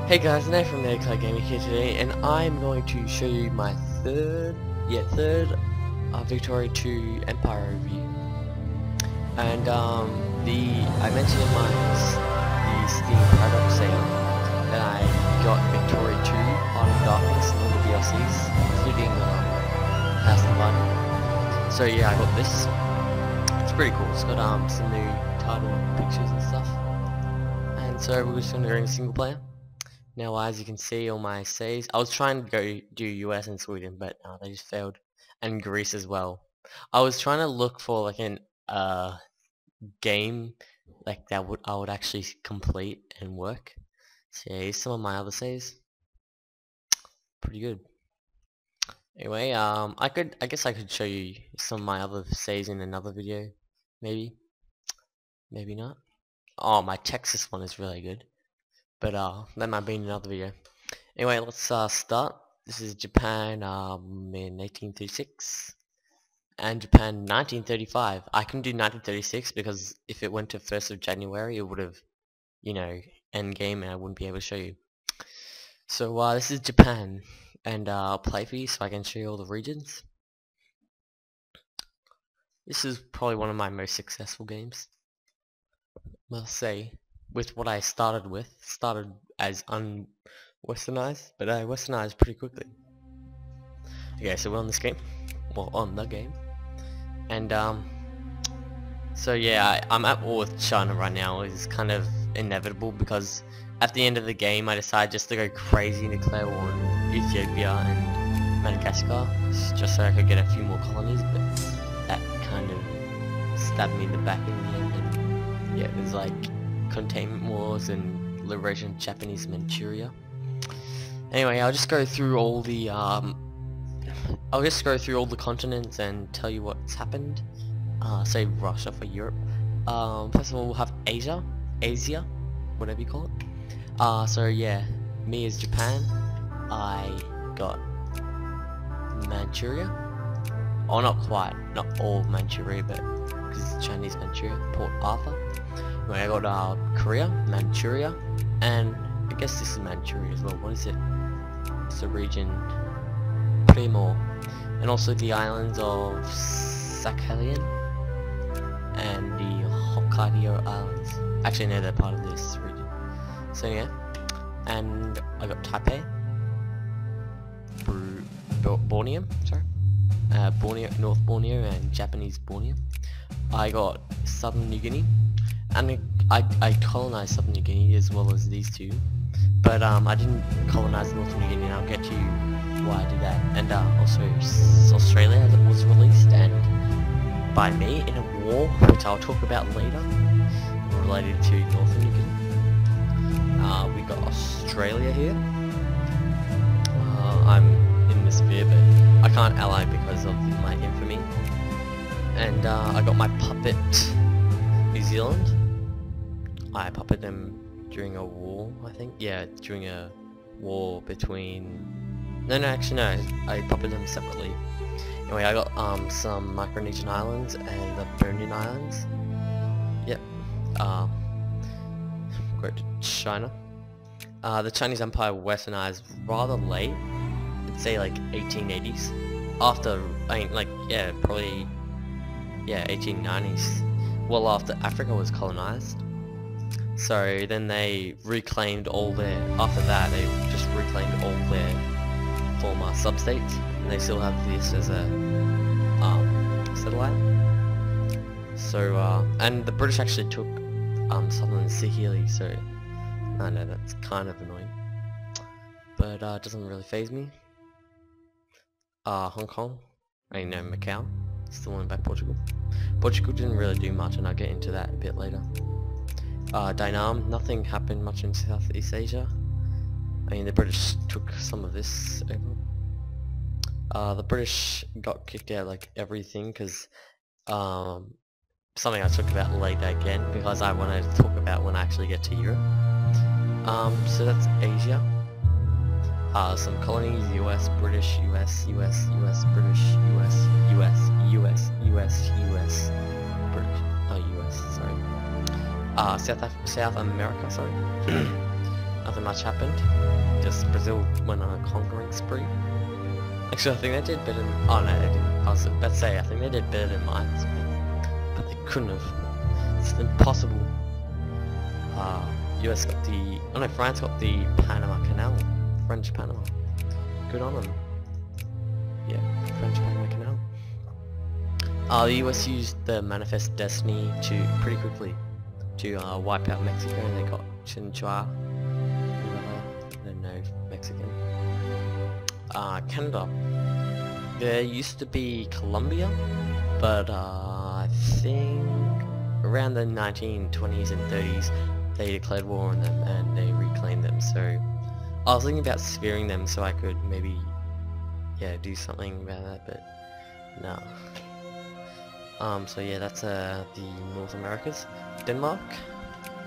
Hey guys, Nate from Nerdcloud Gaming here today, and I'm going to show you my third Victoria 2 Empire review. And I mentioned in the Steam Paradox sale that I got Victoria 2 Heart of Darkness and all the DLCs, including House of Blood. So yeah, I got this. It's pretty cool. It's got some new title pictures and stuff. And so we're just going to go in single player. Now, as you can see, all my saves, I was trying to go do US and Sweden, but they just failed, and Greece as well. I was trying to look for like an game like that I would actually complete and work. So yeah, here's some of my other saves. Pretty good. Anyway, I guess I could show you some of my other saves in another video, maybe not. Oh, my Texas one is really good. But that might be in another video. Anyway, let's start. This is Japan in 1836 and Japan 1935. I can do 1936 because if it went to 1st of January, it would have, end game, and I wouldn't be able to show you. So this is Japan, and I'll play for you so I can show you all the regions. This is probably one of my most successful games, must say. With what I started as unwesternized, but I westernized pretty quickly. Okay, so we're on this game, well, on the game, and so yeah, I'm at war with China right now. It's kind of inevitable because at the end of the game I decided just to go crazy and declare war on Ethiopia and Madagascar, just so I could get a few more colonies, but that kind of stabbed me in the back in the end, and yeah, there's like containment wars and liberation of Japanese Manchuria. Anyway, I'll just go through all the continents and tell you what's happened. Say Russia for Europe. First of all, we'll have Asia, whatever you call it. So yeah, me as Japan, I got Manchuria. Oh, not quite, not all Manchuria, but because it's Chinese Manchuria, Port Arthur. I got Korea, Manchuria, and I guess this is Manchuria as well. What is it? It's the region Primor, and also the islands of Sakhalin and the Hokkaido Islands. Actually, no, they're part of this region. So yeah, and I got Taipei, Borneo, North Borneo, and Japanese Borneo. I got Southern New Guinea. And I colonized Southern New Guinea as well as these two, but I didn't colonize Northern New Guinea, and I'll get to why I did that. And also Australia was released, and by me, in a war, which I'll talk about later, related to Northern New Guinea. We got Australia here. I'm in the sphere, but I can't ally because of my infamy. And I got my puppet New Zealand. I puppeted them during a war, I think. Yeah, during a war between... No, actually no, I puppeted them separately. Anyway, I got some Micronesian islands and the Bermudian Islands. Yep. Go to China. The Chinese Empire westernized rather late. I'd say like 1880s. After, probably 1890s. Well, after Africa was colonized. So then they reclaimed all their, after that they just reclaimed all their former sub-states, and they still have this as a satellite. So and the British actually took Southern Sicily, so I know that's kind of annoying, but it doesn't really faze me. Hong Kong, Macau, still owned by Portugal. Portugal didn't really do much, and I'll get into that a bit later. Dainam, nothing happened much in Southeast Asia. I mean, the British took some of this over. The British got kicked out like everything because something I talk about later again, because I want to talk about when I actually get to Europe. So that's Asia. Some colonies, US, British, US, British, US, British, US, sorry. South America, sorry. nothing much happened. Just Brazil went on a conquering spree. Actually, I think they did better than... Oh no, they didn't. I was about to say, I think they did better than mine. But they couldn't have. It's impossible. US got the... Oh no, France got the Panama Canal. French Panama. Good on them. Yeah, French Panama Canal. The US used the Manifest Destiny pretty quickly to wipe out Mexico, and they got Chinchua. I don't know Mexican. Canada. There used to be Colombia, but I think around the 1920s and 30s they declared war on them and they reclaimed them. So I was thinking about sphering them so I could maybe, yeah, do something about that, but no. So yeah, that's the North Americas. Denmark,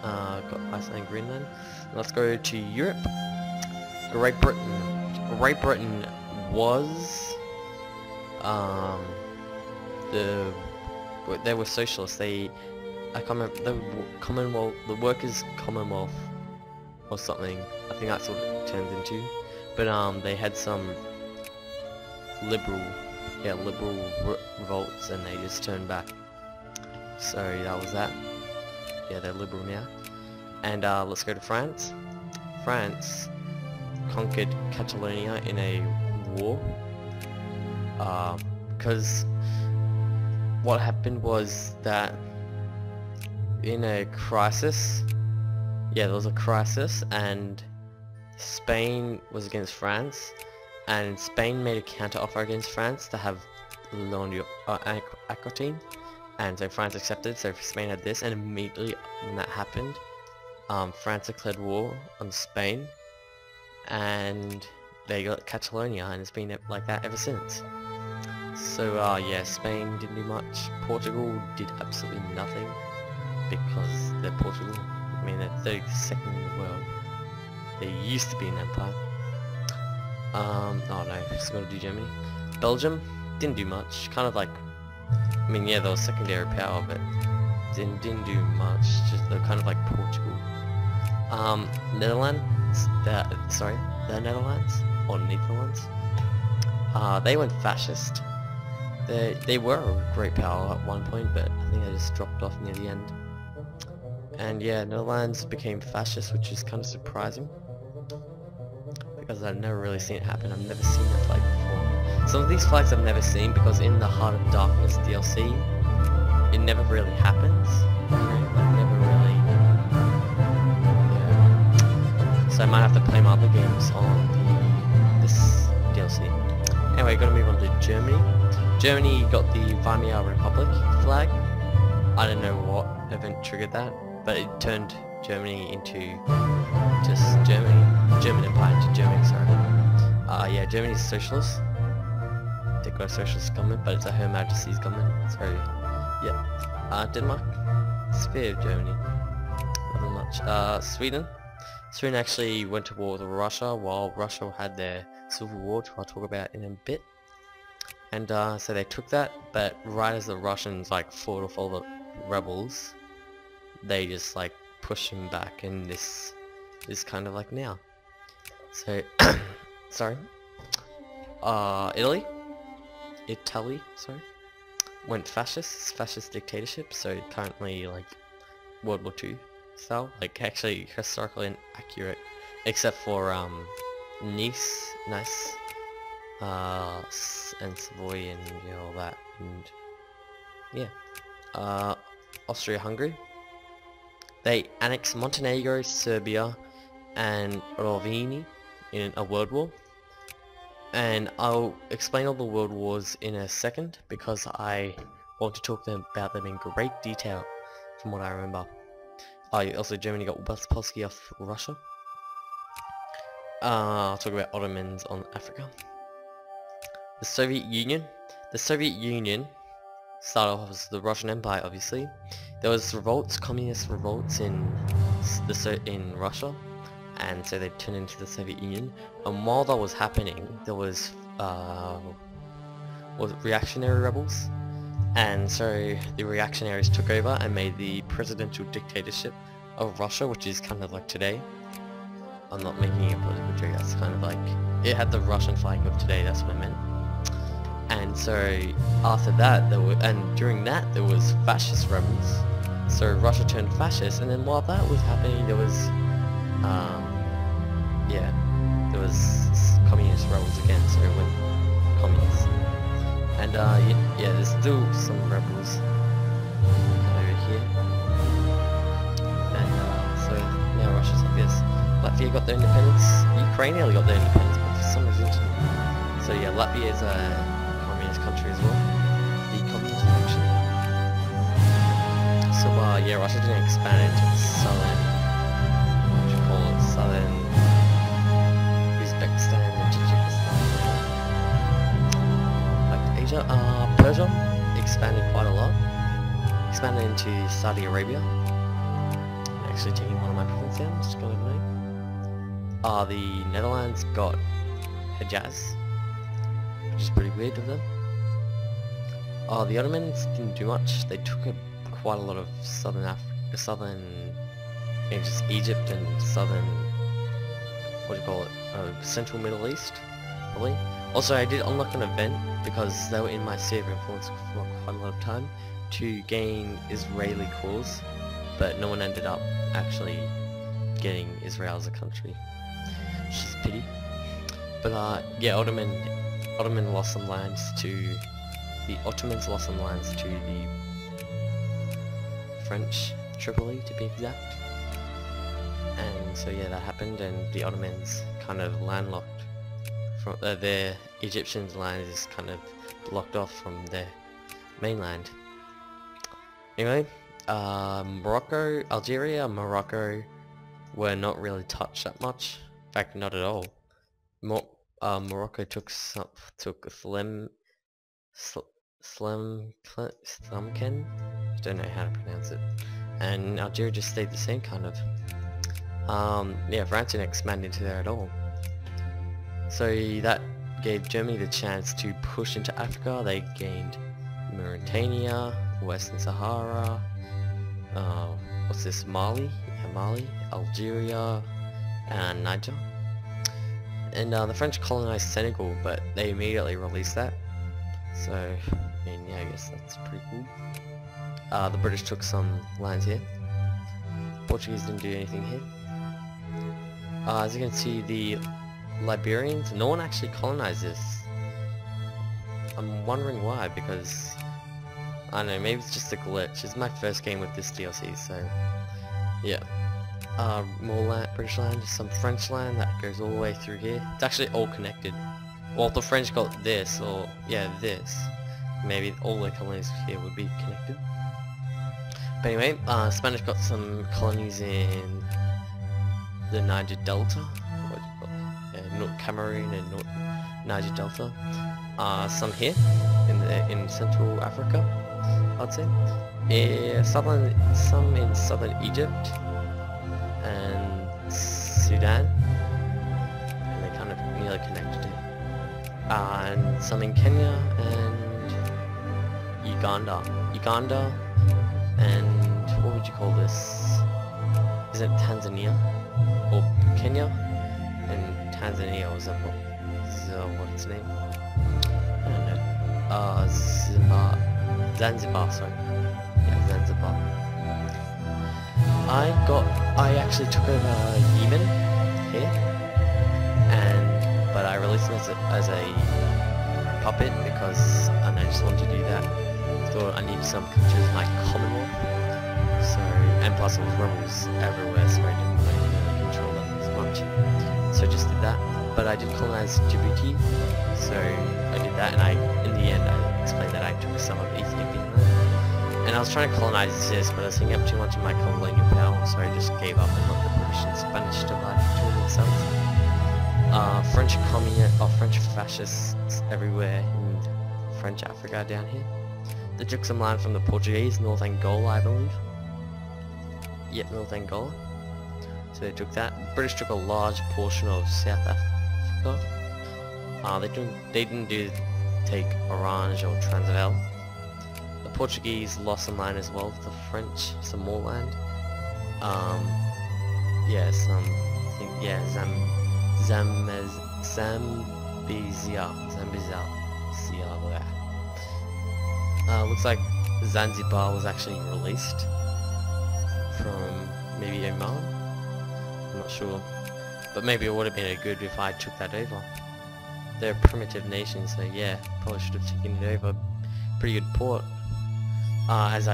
got Iceland and Greenland. Let's go to Europe. Great Britain. Great Britain was they were socialists. I can't remember, the Commonwealth, the Workers' Commonwealth or something. I think that's what it turns into. But they had some liberal revolts, and they just turned back. So that was that. Yeah, they're liberal now. And let's go to France. France conquered Catalonia in a war. Because what happened was that in a crisis, yeah, there was a crisis, and Spain was against France, and Spain made a counter-offer against France to have Aquitaine, and so France accepted. So Spain had this, and immediately when that happened, France declared war on Spain, and they got Catalonia, and it's been like that ever since. So yeah, Spain didn't do much. Portugal did absolutely nothing because they're Portugal. I mean, they're 32nd in the world. They used to be an empire. Oh no, just gotta do Germany. Belgium didn't do much. Kind of like, I mean, yeah, they were secondary power, but didn't do much. Just they're kind of like Portugal. Netherlands. The Netherlands or Netherlands. They went fascist. They were a great power at one point, but I think they just dropped off near the end. And yeah, Netherlands became fascist, which is kind of surprising, because I've never really seen it happen. I've never seen that flag before. Some of these flags I've never seen, because in the Heart of Darkness DLC, it never really happens. Like, never really. Yeah. So I might have to play my other games on this DLC. Anyway, gonna move on to Germany. Germany got the Weimar Republic flag. I don't know what event triggered that, but it turned Germany into just German Empire into Germany, sorry. Yeah, Germany's socialist. They've got a socialist government, but it's a Her Majesty's government, so yeah. Denmark, sphere of Germany, nothing much. Sweden actually went to war with Russia while Russia had their civil war, which I'll talk about in a bit. And so they took that, but right as the Russians like fought off all the rebels, they just like pushed them back, and this is kind of like now. So sorry. Italy, went fascist dictatorship. So currently like World War II style, like actually historically inaccurate, except for Nice, and Savoy, and you know, all that, and yeah. Austria-Hungary, they annexed Montenegro, Serbia, and Slovenia in a world war. And I'll explain all the world wars in a second, because I want to talk about them in great detail from what I remember. Also, Germany got Polski off Russia. I'll talk about Ottomans on Africa. The Soviet Union. The Soviet Union started off as the Russian Empire, obviously. There was revolts, communist revolts in Russia, and so they turned into the Soviet Union. And while that was happening, there was reactionary rebels, and so the reactionaries took over and made the presidential dictatorship of Russia, which is kind of like today. I'm not making a political joke, that's kind of like, it had the Russian flag of today, that's what I meant. And so after that, during that there was fascist rebels. So Russia turned fascist, and then while that was happening, there was, there was communist rebels again. So it went communist. And yeah, there's still some rebels over here. And so now Russia's like this. Latvia got their independence. Ukraine nearly got their independence, but for some reason. So yeah, Latvia is a communist country as well. The communist faction. So yeah, Russia didn't expand into southern, what do you call it, southern Uzbekistan and Tajikistan. Like Asia, Persia expanded quite a lot. Expanded into Saudi Arabia. I'm actually taking one of my provinces down, just got over there. The Netherlands got Hejaz, which is pretty weird of them. The Ottomans didn't do much. They took quite a lot of just Egypt and southern, what do you call it, Central Middle East, probably. Also, I did unlock an event because they were in my sphere of influence for quite a lot of time to gain Israeli cause, but no one ended up actually getting Israel as a country, which is a pity. But yeah, Ottoman lost some lands to the Ottomans lost some lands to the French, Tripoli to be exact. And so yeah, that happened, and the Ottomans kind of landlocked from their Egyptians' land is kind of blocked off from their mainland. Anyway, Algeria, Morocco were not really touched that much. In fact, not at all. Morocco took Tlemcen. Don't know how to pronounce it. And Algeria just stayed the same, kind of. Yeah, France didn't expand into there at all. So that gave Germany the chance to push into Africa. They gained Mauritania, Western Sahara, what's this, Mali? Yeah, Mali, Algeria, and Niger. And the French colonized Senegal, but they immediately released that. So, I mean, yeah, I guess that's pretty cool. The British took some lands here. Portuguese didn't do anything here. As you can see, the Liberians, no one actually colonized this. I'm wondering why, because I don't know, maybe it's just a glitch. It's my first game with this DLC, so yeah. More land, British land, some French land that goes all the way through here. It's actually all connected. Well, if the French got this, or yeah, this, maybe all the colonies here would be connected. But anyway, Spanish got some colonies in the Niger Delta, what do you call it? Yeah, North Cameroon and North Niger Delta. Some here in Central Africa, I'd say. Yeah, some in southern Egypt and Sudan, and they kind of nearly connected it. And some in Kenya and Uganda, and what would you call this? Is it Tanzania or Kenya? And Tanzania was what's its name? I don't know. Zanzibar, sorry. Yeah, Zanzibar. I actually took over Yemen here, but I released him as a puppet because I just wanted to do that. Thought I needed some countries my Commonwealth. So, and plus it was rebels everywhere, so I didn't really control them as much. So I just did that. But I did colonize Djibouti, so I did that, and in the end I explained that I took some of Ethiopian land. And I was trying to colonize this, but I was taking up too much of my colonial power, so I just gave up and let the British and Spanish divide between themselves. French fascists everywhere in French Africa down here. They took some land from the Portuguese, North Angola, I believe. Yep, North Angola. So they took that. The British took a large portion of South Africa. They didn't take Orange or Transvaal. The Portuguese lost some land as well. The French some more land. Yeah, I think yeah, Zambizia. Looks like Zanzibar was actually released from maybe Oman. I'm not sure, but maybe it would have been good if I took that over. They're a primitive nation, so yeah, probably should have taken it over. Pretty good port. As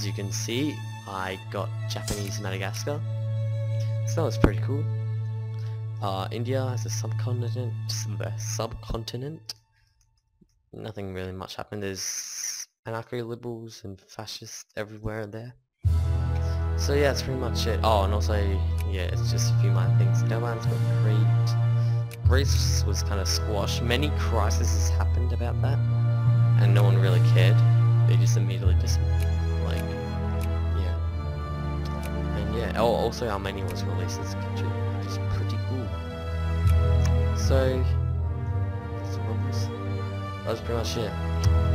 you can see, I got Japanese Madagascar, so that was pretty cool. India as a subcontinent. Nothing really much happened. There's anarcho-liberals and fascists everywhere there. So yeah, that's pretty much it. Oh, and also, yeah, it's just a few minor things. Netherlands got Crete. Greece was kind of squashed. Many crises happened about that, and no one really cared. They just immediately just, like, yeah. And yeah, oh, also Armenia was released as a country, which is pretty cool. So, that was pretty much it.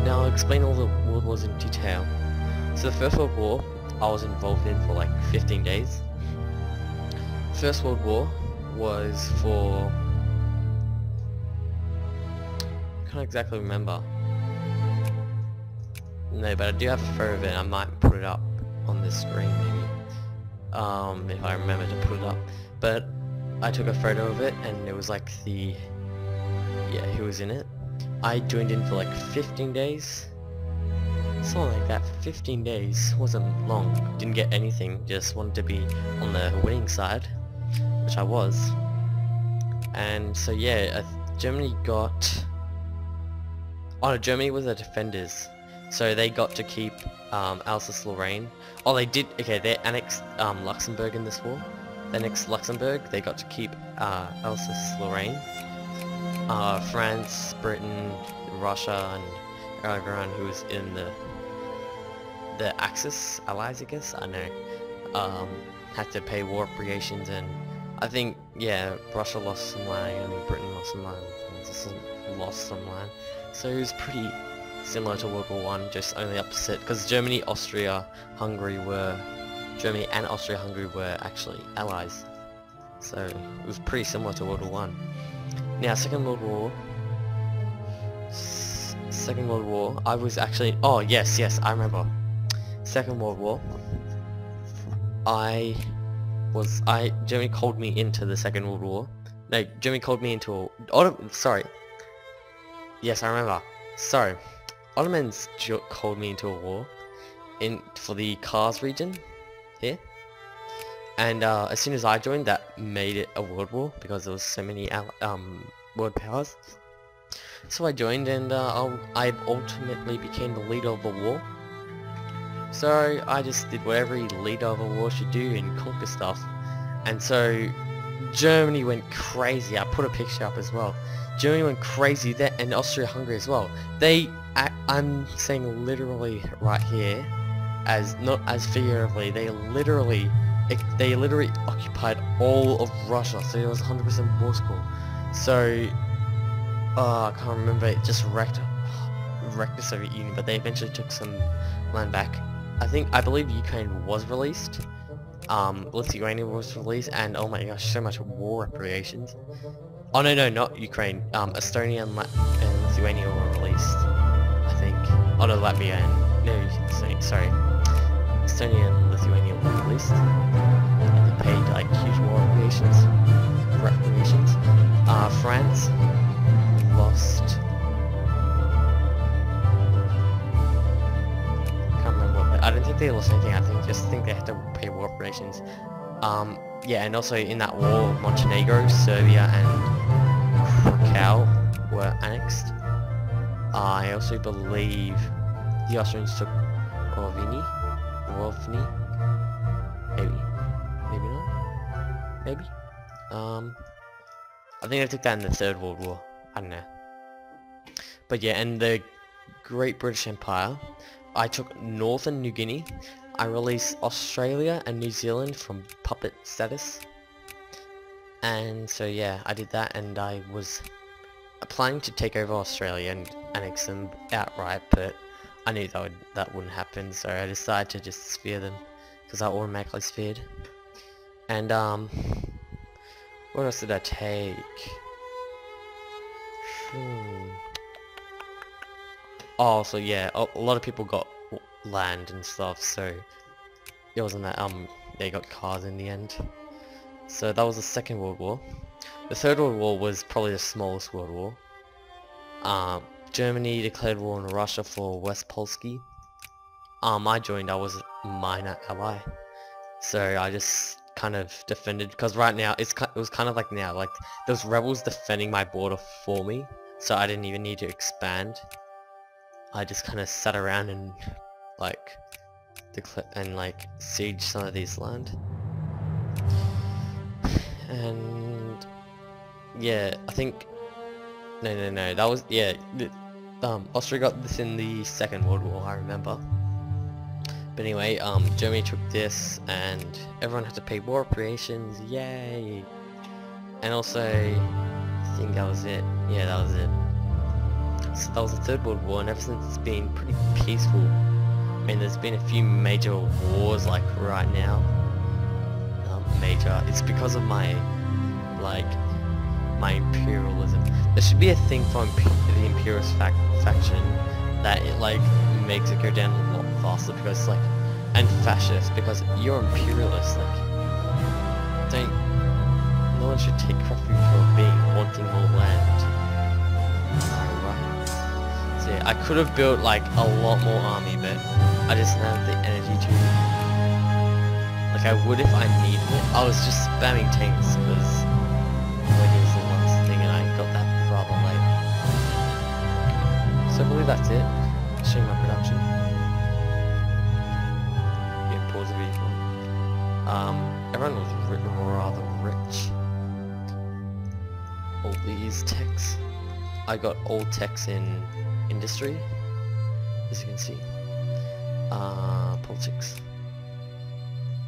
Now I'll explain all the world wars in detail. So the First World War, I was involved in for like 15 days. First World War was for... I can't exactly remember. No, but I do have a photo of it. I might put it up on the screen maybe. If I remember to put it up. But I took a photo of it and it was like the... yeah, who was in it. I joined in for like 15 days. Something like that. 15 days. Wasn't long. Didn't get anything. Just wanted to be on the winning side. Which I was. And so yeah, Germany got... oh no, Germany was the defenders. So they got to keep Alsace-Lorraine. Oh, they did. Okay, they annexed Luxembourg in this war. They annexed Luxembourg. They got to keep Alsace-Lorraine. France, Britain, Russia, and everyone who was in the Axis allies, I guess. I know. Had to pay war reparations, and I think yeah, Russia lost some land and Britain lost some land. Lost some land. So it was pretty similar to World War One, just only opposite, because Germany and Austria-Hungary were actually allies. So it was pretty similar to World War One. Now, Second World War, I was actually, oh yes, I remember. Second World War, Germany called me into the Second World War. No, Germany called me into sorry. Yes, I remember. Sorry. Ottomans called me into a war for the Kars region here, and as soon as I joined, that made it a world war because there was so many world powers. So I joined, and I ultimately became the leader of the war. So I just did what every leader of a war should do and conquer stuff. And so Germany went crazy. I put a picture up as well. Germany went crazy there, and Austria-Hungary as well. I'm saying literally right here, not as figuratively. They literally occupied all of Russia. So it was 100% war score. So I can't remember. It just wrecked the Soviet Union, but they eventually took some land back. I believe Ukraine was released. Lithuania was released, and oh my gosh, so much war reparations. Oh no, not Ukraine. Estonia and Lithuania were released, I think. Oh no, Latvia and... no, sorry. Estonia and Lithuania were released. And they paid like huge war reparations. France lost... can't remember what... I don't think they lost anything. I think they had to pay war reparations. Yeah, and also in that war, Montenegro, Serbia, and Krakow were annexed. I also believe the Austrians took Rovni, maybe not, maybe. I think I took that in the Third World War. I don't know. But yeah, and the Great British Empire, I took Northern New Guinea. I released Australia and New Zealand from puppet status. And so yeah, I did that, and I was planning to take over Australia and annex them outright, but I knew that wouldn't happen, so I decided to just sphere them, because I automatically sphered. And What else did I take? Oh, so yeah, a lot of people got land and stuff, so it wasn't that, they got cars in the end. So that was the Second World War. The Third World War was probably the smallest World War. Germany declared war on Russia for West Polski. I joined, I was a minor ally. So I just kind of defended, because right now, it was kind of like now, like, there's rebels defending my border for me, so I didn't even need to expand. I just kind of sat around and, like, siege some of these land. And yeah, I think no, that was, yeah, Austria got this in the Second World War, I remember. But anyway, Germany took this, and everyone had to pay war reparations, yay! And also, I think that was it. Yeah, that was it. So that was the Third World War, and ever since it's been pretty peaceful. I mean, there's been a few major wars, like right now. Major. It's because of my imperialism. There should be a thing for the imperialist faction that it like makes it go down a lot faster, because like, and fascist, because you're imperialist. Like, no one should take refuge for wanting more land. Right. So yeah, I could have built like a lot more army, but I just don't have the energy to. Like I would if I needed it. I was just spamming tanks because like it was the last thing, and I got that rather late. So I believe that's it. I'll show you my production. Yeah, pause the video. Everyone was rather rich. All these techs. I got all techs in industry, as you can see. Politics.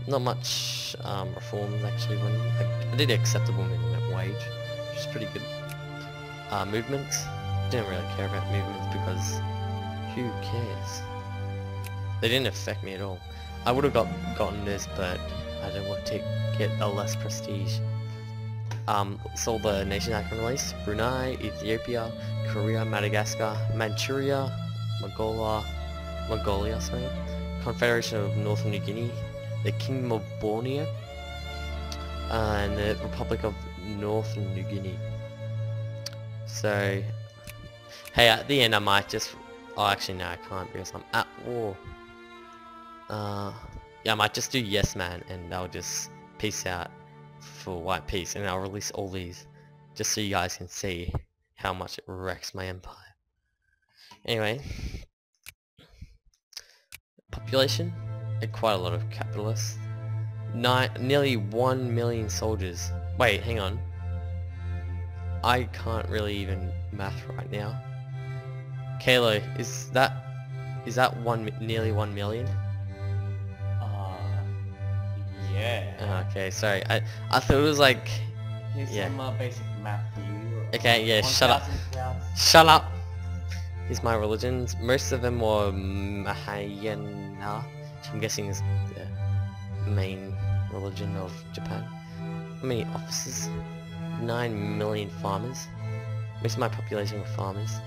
Not much reforms actually running. I did acceptable minimum wage, which is pretty good. Movements. Didn't really care about movements because who cares? They didn't affect me at all. I would have gotten this, but I didn't want to get a less prestige. So the nations I can release: Brunei, Ethiopia, Korea, Madagascar, Manchuria, Mongolia, sorry, Confederation of North New Guinea, the Kingdom of Borneo, and the Republic of North New Guinea. So, hey, at the end I might just, oh actually no I can't because I'm at war. Yeah, I might just do yes man, and I'll just peace out for white peace, and I'll release all these just so you guys can see how much it wrecks my empire. Anyway, population, quite a lot of capitalists. Nearly 1 million soldiers. Wait, hang on. I can't really even math right now. Kalo, is that nearly 1 million? Yeah. Okay, sorry. I thought it was like, Here's yeah. some basic math for you. Okay, yeah, shut up. 1,000 pounds. Shut up! Here's my religions. Most of them were Mahayana, which I'm guessing is the main religion of Japan. How many officers? 9 million farmers. Most of my population were farmers.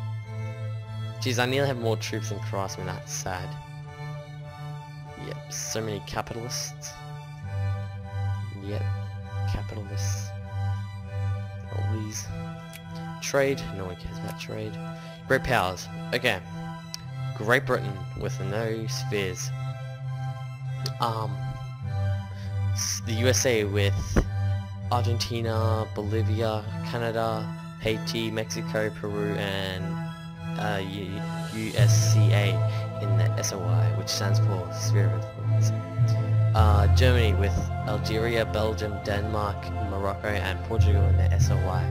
Jeez, I nearly have more troops than craftsmen. That's sad. Yep, so many capitalists. Yep, capitalists. All these. Trade. No one cares about trade. Great powers. Okay. Great Britain with no spheres. The USA with Argentina, Bolivia, Canada, Haiti, Mexico, Peru, and USCA in the SOI, which stands for Sphere of Influence. Germany with Algeria, Belgium, Denmark, Morocco, and Portugal in the SOI.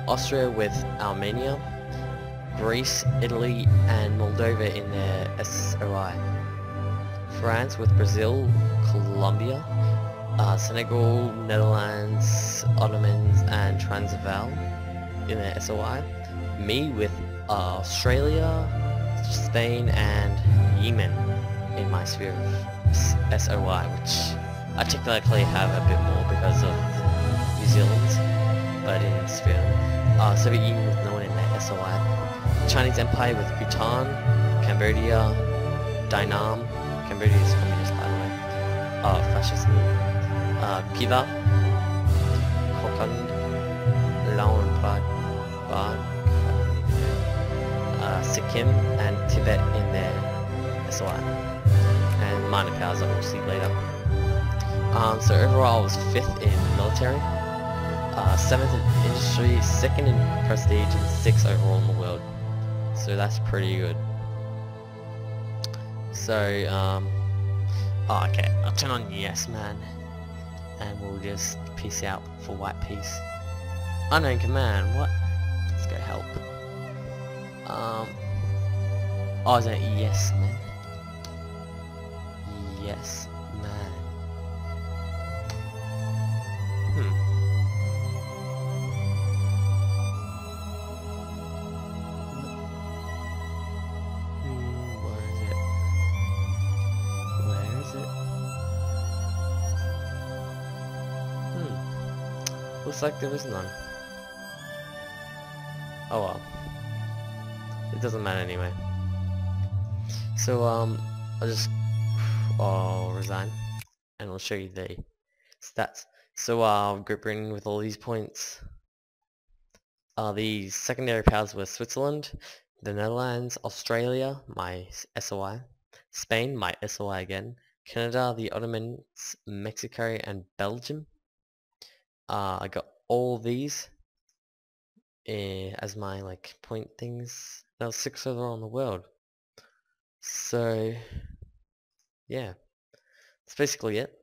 Austria with Armenia, Greece, Italy, and Moldova in the SOI. France with Brazil, Colombia, Senegal, Netherlands, Ottomans, and Transvaal in the SOI. Me with Australia, Spain, and Yemen in my sphere of SOI, which I technically have a bit more because of New Zealand. but in Spain. Soviet Union with no one in the SOI. Chinese Empire with Bhutan, Cambodia, Dainam. Cambodia is communist, by the way. Fascist. Piva, Kokand, Laon Prad, Sikkim, and Tibet in their SOI. And minor powers that we'll see later. So overall I was 5th in military, 7th in industry, 2nd in prestige, and 6th overall in the world. So that's pretty good. So, okay, I'll turn on Yes Man, and we'll just peace out for white peace. Unknown command, what? Let's go help. Oh, is that Yes Man? Yes Man. Looks like there is none. Oh well. It doesn't matter anyway. So I'll resign and I'll show you the stats. So Great Britain with all these points. The secondary powers were Switzerland, the Netherlands, Australia, my SOI, Spain, my SOI again, Canada, the Ottomans, Mexico, and Belgium. I got all these as my point things. That was 6th overall in the world. So yeah, that's basically it.